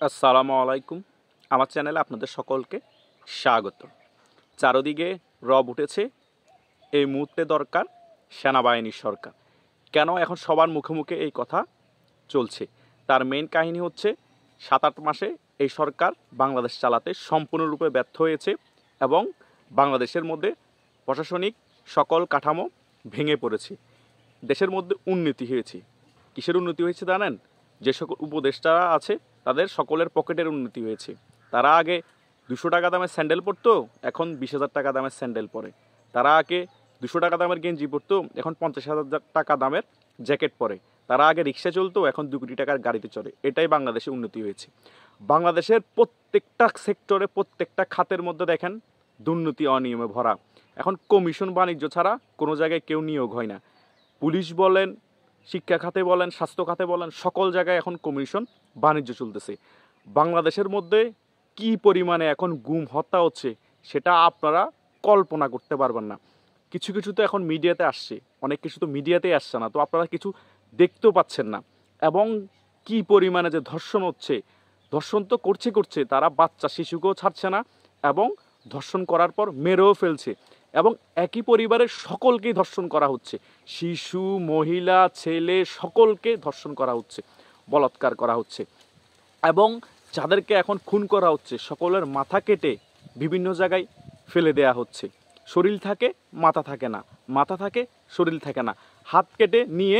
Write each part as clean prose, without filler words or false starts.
আসসালামু আলাইকুম। আমার চ্যানেলে আপনাদের সকলকে স্বাগত। চারদিকে রব উঠেছে, এই মুহূর্তে দরকার সেনাবাহিনীর সরকার। কেন এখন সবার মুখে মুখে এই কথা চলছে? তার মেইন কাহিনী হচ্ছে 7-8 মাসে এই সরকার বাংলাদেশ চালাতে সম্পূর্ণরূপে ব্যর্থ হয়েছে এবং বাংলাদেশের মধ্যে প্রশাসনিক সকল কাঠামো ভেঙে পড়েছে। দেশের মধ্যে উন্নতি হয়েছে। কিসের উন্নতি হয়েছে জানেন? যে সকল উপদেষ্টারা আছে তাদের সকলের পকেটের উন্নতি হয়েছে। তারা আগে 200 টাকা দামের স্যান্ডেল পরতো, এখন 20,000 টাকা দামের স্যান্ডেল পরে। তারা আগে 200 টাকা দামের গেঞ্জি পরতো, এখন 50,000 টাকা দামের জ্যাকেট পরে। তারা আগে রিক্সা চলতো, এখন 2 কোটি টাকার গাড়িতে চড়ে। এটাই বাংলাদেশে উন্নতি হয়েছে। বাংলাদেশের প্রত্যেকটা সেক্টরে, প্রত্যেকটা খাতের মধ্যে দেখেন দুর্নীতি অনিয়মে ভরা। এখন কমিশন বাণিজ্য ছাড়া কোনো জায়গায় কেউ নিয়োগ হয় না। পুলিশ বলেন, শিক্ষা খাতে বলেন, স্বাস্থ্য খাতে বলেন, সকল জায়গায় এখন কমিশন বাণিজ্য চলতেছে। বাংলাদেশের মধ্যে কি পরিমাণে এখন গুম হত্যা হচ্ছে সেটা আপনারা কল্পনা করতে পারবেন না। কিছু কিছু তো এখন মিডিয়াতে আসছে, অনেক কিছু তো মিডিয়াতেই আসছে না, তো আপনারা কিছু দেখতেও পাচ্ছেন না। এবং কি পরিমাণে যে ধর্ষণ হচ্ছে, ধর্ষণ তো করছে তারা বাচ্চা শিশুকেও ছাড়ছে না এবং ধর্ষণ করার পর মেরেও ফেলছে। এবং একই পরিবারের সকলকেই ধর্ষণ করা হচ্ছে, শিশু, মহিলা, ছেলে সকলকে ধর্ষণ করা হচ্ছে, বলাৎকার করা হচ্ছে। এবং যাদেরকে এখন খুন করা হচ্ছে সকলের মাথা কেটে বিভিন্ন জায়গায় ফেলে দেয়া হচ্ছে। শরীর থাকে, মাথা থাকে না, মাথা থাকে, শরীর থাকে না। হাত কেটে নিয়ে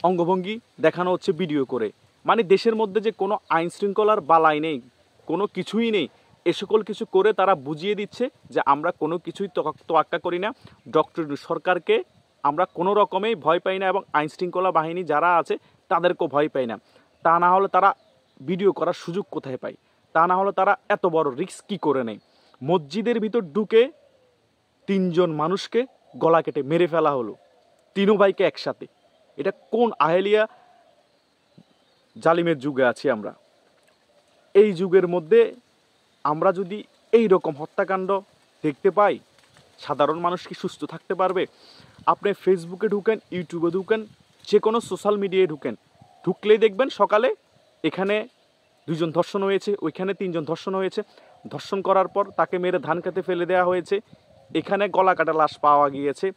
অঙ্গভঙ্গি দেখানো হচ্ছে ভিডিও করে। মানে দেশের মধ্যে যে কোনো আইন শৃঙ্খলার বালাই নেই, কোনো কিছুই নেই, এ সকল কিছু করে তারা বুঝিয়ে দিচ্ছে যে আমরা কোনো কিছুই তোয়াক্কা করি না। ডক্টর সরকারকে আমরা কোনো রকমেই ভয় পাই না এবং আইন শৃঙ্খলা বাহিনী যারা আছে তাদেরকেও ভয় পাই না। তা না হলে তারা ভিডিও করার সুযোগ কোথায় পায়? তা না হলে তারা এত বড় রিস্ক কী করে নেয়? মসজিদের ভিতর ঢুকে 3 জন মানুষকে গলা কেটে মেরে ফেলা হলো, 3 ভাইকে একসাথে। এটা কোন আহেলিয়া জালিমের যুগে আছি আমরা? এই যুগের মধ্যে আমরা যদি এই রকম হত্যাকাণ্ড দেখতে পাই, সাধারণ মানুষ কি সুস্থ থাকতে পারবে? আপনি ফেসবুকে ঢুকেন, ইউটিউবে ঢুকেন, যে কোনো সোশ্যাল মিডিয়ায় ঢুকেন, ঢুকলেই দেখবেন সকালে এখানে 2 জন ধর্ষণ হয়েছে, ওইখানে 3 জন ধর্ষণ হয়েছে, ধর্ষণ করার পর তাকে মেরে ধান খেতে ফেলে দেওয়া হয়েছে, এখানে গলা কাটা লাশ পাওয়া গিয়েছে,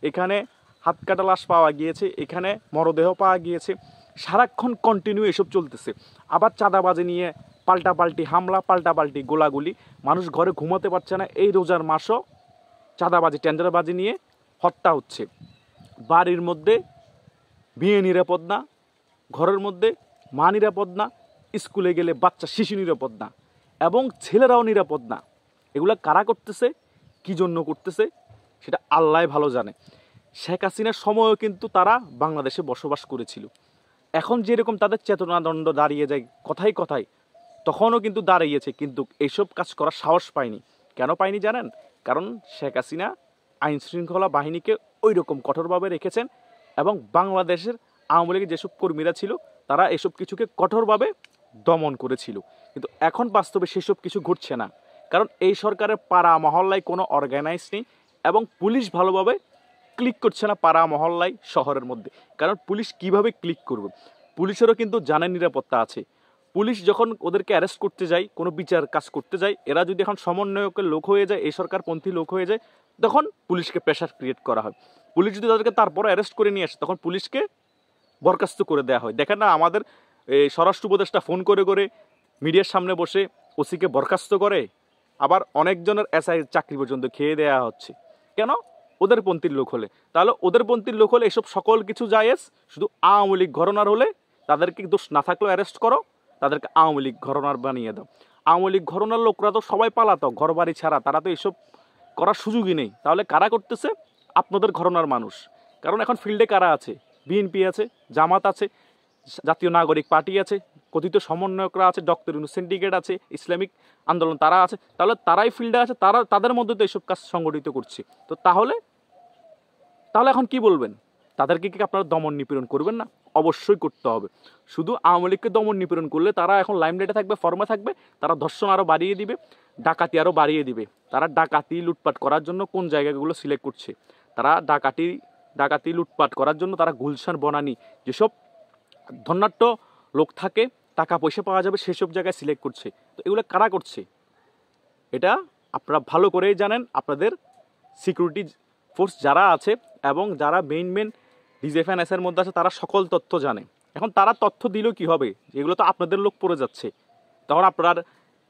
এখানে হাত কাটা লাশ পাওয়া গিয়েছে, এখানে মরদেহ পাওয়া গিয়েছে। সারাক্ষণ কন্টিনিউ এসব চলতেছে। আবার চাঁদাবাজি নিয়ে পাল্টাপাল্টি হামলা, পাল্টাপাল্টি গোলাগুলি, মানুষ ঘরে ঘুমাতে পারছে না। এই রোজার মাসও চাঁদাবাজি, টেন্ডারবাজি নিয়ে হত্যা হচ্ছে। বাড়ির মধ্যে মেয়ে নিরাপদ না, ঘরের মধ্যে মা নিরাপদ না, স্কুলে গেলে বাচ্চা শিশু নিরাপদ না, এবং ছেলেরাও নিরাপদ না। এগুলো কারা করতেছে, কী জন্য করতেছে সেটা আল্লাহ ভালো জানে। শেখ হাসিনার সময়ও কিন্তু তারা বাংলাদেশে বসবাস করেছিল। এখন যেরকম তাদের চেতনাদণ্ড দাঁড়িয়ে যায় কথায় কথায়, তখনও কিন্তু দাঁড়িয়েছে, কিন্তু এইসব কাজ করার সাহস পায়নি। কেন পায়নি জানেন? কারণ শেখ হাসিনা আইন শৃঙ্খলা বাহিনীকে ওই রকম কঠোরভাবে রেখেছেন এবং বাংলাদেশের আওয়ামী লীগের যেসব কর্মীরা ছিল তারা এসব কিছুকে কঠোরভাবে দমন করেছিল। কিন্তু এখন বাস্তবে সেসব কিছু ঘটছে না, কারণ এই সরকারের পাড়া মহল্লায় কোনো অর্গানাইজ নেই এবং পুলিশ ভালোভাবে ক্লিক করছে না পাড়া মহল্লায়, শহরের মধ্যে। কারণ পুলিশ কিভাবে ক্লিক করবে? পুলিশেরও কিন্তু জানের নিরাপত্তা আছে। পুলিশ যখন ওদেরকে অ্যারেস্ট করতে যায়, কোনো বিচার কাজ করতে যায়, এরা যদি এখন সমন্বয়কের লোক হয়ে যায়, এই সরকারপন্থী লোক হয়ে যায়, তখন পুলিশকে প্রেশার ক্রিয়েট করা হয়। পুলিশ যদি তাদেরকে তারপরে অ্যারেস্ট করে নিয়ে আসে, তখন পুলিশকে বরখাস্ত করে দেওয়া হয়। দেখেন না, আমাদের এই স্বরাষ্ট্র উপদেষ্টা ফোন করে করে মিডিয়ার সামনে বসে ওসিকে বরখাস্ত করে, আবার অনেকজনের এসআই চাকরি পর্যন্ত খেয়ে দেওয়া হচ্ছে। কেন? ওদের পন্থীর লোক হলে। তাহলে ওদের পন্থীর লোক হলে এসব সকল কিছু জায়েজ, শুধু আওয়ামী লীগ ঘরনার হলে তাদেরকে দোষ না থাকলেও অ্যারেস্ট করো, তাদেরকে আওয়ামী লীগ ঘরনার বানিয়ে দাও। আওয়ামী লীগ ঘরনার লোকরা তো সবাই পালাতক, ঘর বাড়ি ছাড়া, তারা তো এসব করার সুযোগই নেই। তাহলে কারা করতেছে? আপনাদের ঘরনার মানুষ। কারণ এখন ফিল্ডে কারা আছে? বিএনপি আছে, জামাত আছে, জাতীয় নাগরিক পার্টি আছে, কথিত সমন্বয়করা আছে, ডক্টর ইউনূস সিন্ডিকেট আছে, ইসলামিক আন্দোলন তারা আছে। তাহলে তারাই ফিল্ডে আছে, তাদের মধ্যে তো এইসব কাজ সংগঠিত করছে। তো তাহলে এখন কি বলবেন? তাদেরকে কি আপনারা দমন নিপীড়ন করবেন না? অবশ্যই করতে হবে। শুধু আওয়ামী লীগকে দমন নিপীড়ন করলে তারা এখন লাইমলাইটে থাকবে, ফর্মে থাকবে, তারা ধর্ষণ আরও বাড়িয়ে দিবে, ডাকাতি আরও বাড়িয়ে দিবে। তারা ডাকাতি লুটপাট করার জন্য কোন জায়গাগুলো সিলেক্ট করছে? তারা ডাকাতি লুটপাট করার জন্য তারা গুলশান, বনানী যেসব ধনাঢ্য লোক থাকে টাকা পয়সা পাওয়া যাবে সেসব জায়গায় সিলেক্ট করছে। তো এগুলো কারা করছে এটা আপনারা ভালো করেই জানেন। আপনাদের সিকিউরিটি ফোর্স যারা আছে এবং যারা মেইন ডিজেফএনএসের মধ্যে আছে তারা সকল তথ্য জানে। এখন তারা তথ্য দিলেও কি হবে, এগুলো তো আপনাদের লোক পড়ে যাচ্ছে, তখন আপনারা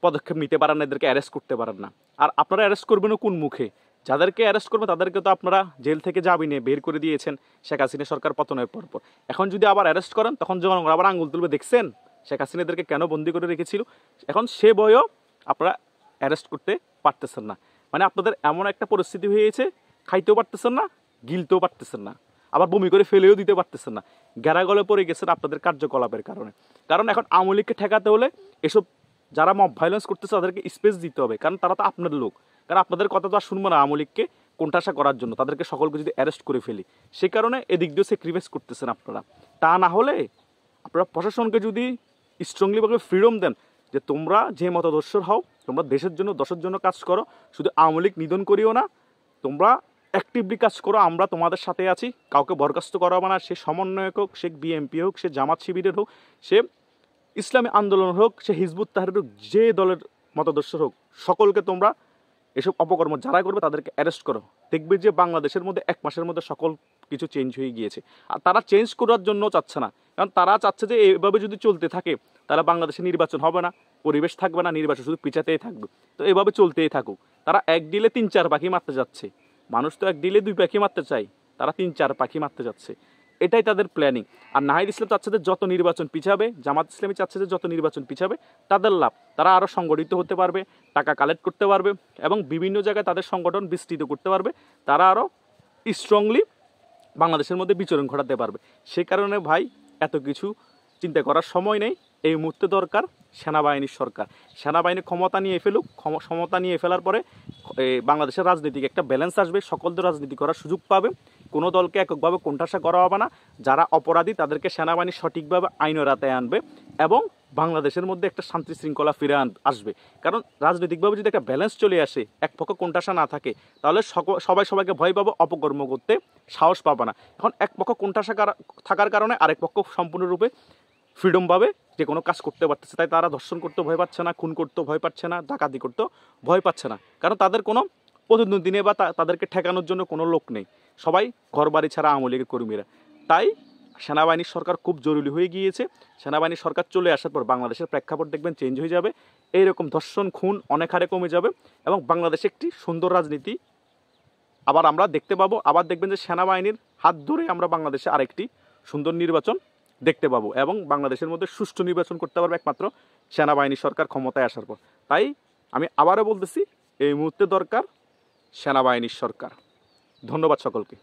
পদক্ষেপ নিতে পারেন না, এদেরকে অ্যারেস্ট করতে পারেন না। আর আপনারা অ্যারেস্ট করবেনও কোন মুখে? যাদেরকে অ্যারেস্ট করবে তাদেরকে তো আপনারা জেল থেকে জামিনে বের করে দিয়েছেন শেখ হাসিনা সরকার পতনের পর। এখন যদি আবার অ্যারেস্ট করেন তখন জনগণ আবার আঙুল তুলবে, দেখছেন শেখ হাসিনা এদেরকে কেন বন্দি করে রেখেছিল। এখন সে বয়ও আপনারা অ্যারেস্ট করতে পারতেছেন না। মানে আপনাদের এমন একটা পরিস্থিতি হয়েছে, খাইতেও পারতেছেন না, গিলতেও পারতেছেন না, আবার বমি করে ফেলেও দিতে পারতেছেন না। গেরাগলে পড়ে গেছেন আপনাদের কার্যকলাপের কারণে। কারণ এখন আওয়ামী লীগকে ঠেকাতে হলে এসব যারা মব ভায়োলেন্স করতেছে তাদেরকে স্পেস দিতে হবে, কারণ তারা তো আপনার লোক। কারণ আপনাদের কথা তো আর শুনবো না আওয়ামী লীগকে কোণঠাসা করার জন্য, তাদেরকে সকলকে যদি অ্যারেস্ট করে ফেলি। সে কারণে এদিক দিয়ে স্যাক্রিফাইস করতেছেন আপনারা। তা না হলে আপনারা প্রশাসনকে যদি স্ট্রংলিভাবে ফ্রিডম দেন যে তোমরা যে মতাদর্শের হও, তোমরা দেশের জন্য দশের জন্য কাজ করো, শুধু আওয়ামী লীগ নিধন করিও না, তোমরা অ্যাক্টিভলি কাজ করো, আমরা তোমাদের সাথে আছি, কাউকে বরখাস্ত করাবো না। সে সমন্বয়ক হোক, সে বিএনপি হোক, সে জামাত শিবিরের হোক, সে ইসলামী আন্দোলন হোক, সে হিজবুত তাহরির হোক, যে দলের মতাদর্শ হোক, সকলকে তোমরা এসব অপকর্ম যারা করবে তাদেরকে অ্যারেস্ট করো। দেখবে যে বাংলাদেশের মধ্যে 1 মাসের মধ্যে সকল কিছু চেঞ্জ হয়ে গিয়েছে। আর তারা চেঞ্জ করার জন্য চাচ্ছে না, কারণ তারা চাচ্ছে যে এভাবে যদি চলতে থাকে তাহলে বাংলাদেশে নির্বাচন হবে না, পরিবেশ থাকবে না, নির্বাচন শুধু পিছাতেই থাকবে। তো এভাবে চলতেই থাকুক। তারা এক ডিলে 3-4 পাখি মারতে যাচ্ছে। মানুষ তো এক ডিলে 2 পাখি মারতে চায়, তারা 3-4 পাখি মারতে যাচ্ছে। এটাই তাদের প্ল্যানিং। আর নাহিদ ইসলাম চাচ্ছে যে যত নির্বাচন পিছাবে, জামাত ইসলামী চাচ্ছে যে যত নির্বাচন পিছাবে তাদের লাভ, তারা আরও সংগঠিত হতে পারবে, টাকা কালেক্ট করতে পারবে এবং বিভিন্ন জায়গায় তাদের সংগঠন বিস্তৃত করতে পারবে, তারা আরও স্ট্রংলি বাংলাদেশের মধ্যে বিচরণ ঘটাতে পারবে। সে কারণে ভাই এত কিছু চিন্তা করার সময় নেই। এই মুহূর্তে দরকার সেনাবাহিনীর সরকার। সেনাবাহিনী ক্ষমতা নিয়ে ফেলুক, ক্ষমতা নিয়ে ফেলার পরে বাংলাদেশের রাজনীতিকে একটা ব্যালেন্স আসবে, সকল দল রাজনীতি করার সুযোগ পাবে, কোনো দলকে এককভাবে কোণঠাসা করা হবে না। যারা অপরাধী তাদেরকে সেনাবাহিনী সঠিকভাবে আইনের আওতায় আনবে এবং বাংলাদেশের মধ্যে একটা শান্তি শৃঙ্খলা ফিরে আসবে। কারণ রাজনৈতিকভাবে যদি একটা ব্যালেন্স চলে আসে, এক পক্ষ কোণঠাসা না থাকে, তাহলে সবাই সবাইকে ভয় পাবে, অপকর্ম করতে সাহস পাবে না। এখন এক পক্ষ কোণঠাসা থাকার কারণে আরেক পক্ষ সম্পূর্ণরূপে ফ্রিডম পাবে, যে কোনো কাজ করতে পারতেছে। তাই তারা ধর্ষণ করতে ভয় পাচ্ছে না, খুন করতে ভয় পাচ্ছে না, ডাকাতি করতে ভয় পাচ্ছে না, কারণ তাদের কোনো প্রতিদ্বন্দ্বী নেই বা তাদেরকে ঠেকানোর জন্য কোনো লোক নেই। সবাই ঘরবাড়ি ছাড়া আওয়ামী লীগের কর্মীরা। তাই সেনাবাহিনীর সরকার খুব জরুরি হয়ে গিয়েছে। সেনাবাহিনীর সরকার চলে আসার পর বাংলাদেশের প্রেক্ষাপট দেখবেন চেঞ্জ হয়ে যাবে, এইরকম ধর্ষণ খুন অনেক হারে কমে যাবে এবং বাংলাদেশে একটি সুন্দর রাজনীতি আবার আমরা দেখতে পাবো। আবার দেখবেন যে সেনাবাহিনীর হাত ধরে আমরা বাংলাদেশে আরেকটি সুন্দর নির্বাচন দেখতে পাবো এবং বাংলাদেশের মধ্যে সুষ্ঠু নির্বাচন করতে পারবে একমাত্র সেনাবাহিনী সরকার ক্ষমতায় আসার পর। তাই আমি আবারও বলতেছি, এই মুহূর্তে দরকার সেনাবাহিনীর সরকার। ধন্যবাদ সকলকে।